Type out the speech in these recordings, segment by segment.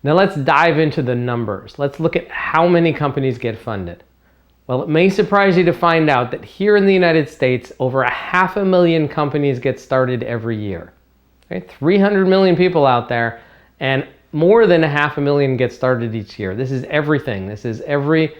Now let's dive into the numbers. Let's look at how many companies get funded. Well, it may surprise you to find out that here in the United States, over 500,000 companies get started every year. Okay? 300 million people out there, and more than 500,000 get started each year. This is everything. This is every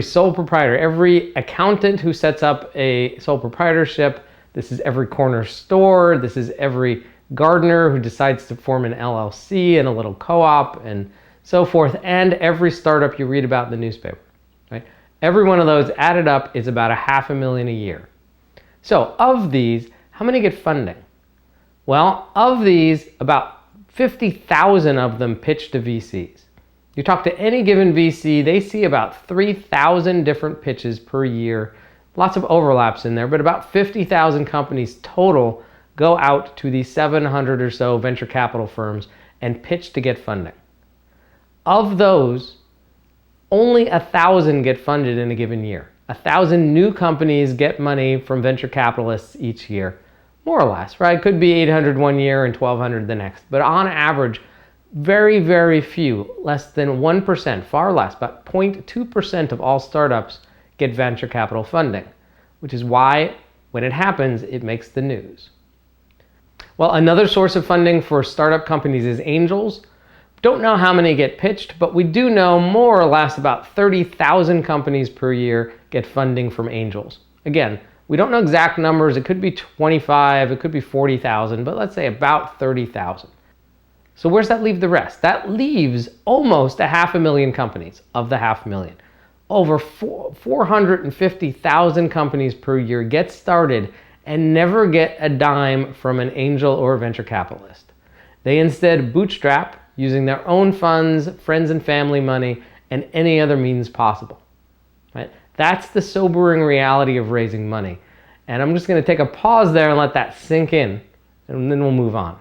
sole proprietor, every accountant who sets up a sole proprietorship. This is every corner store. This is every gardener who decides to form an LLC and a little co-op and so forth, and every startup you read about in the newspaper. Right? Every one of those added up is about 500,000 a year. So of these, how many get funding? Well, of these, about 50,000 of them pitch to VCs. You talk to any given VC, they see about 3,000 different pitches per year. Lots of overlaps in there, but about 50,000 companies total go out to the 700 or so venture capital firms and pitch to get funding. Of those, only 1,000 get funded in a given year. 1,000 new companies get money from venture capitalists each year, more or less, right? Could be 800 one year and 1,200 the next, but on average, very, very few, less than 1%, far less, about 0.2% of all startups get venture capital funding, which is why when it happens, it makes the news. Well, another source of funding for startup companies is angels. Don't know how many get pitched, but we do know more or less about 30,000 companies per year get funding from angels. Again, we don't know exact numbers. It could be 25, it could be 40,000, but let's say about 30,000. So where's that leave the rest? That leaves almost 500,000 companies of the 500,000. Over 450,000 companies per year get started and never get a dime from an angel or venture capitalist. They instead bootstrap using their own funds, friends and family money, and any other means possible. Right? That's the sobering reality of raising money. And I'm just going to take a pause there and let that sink in, and then we'll move on.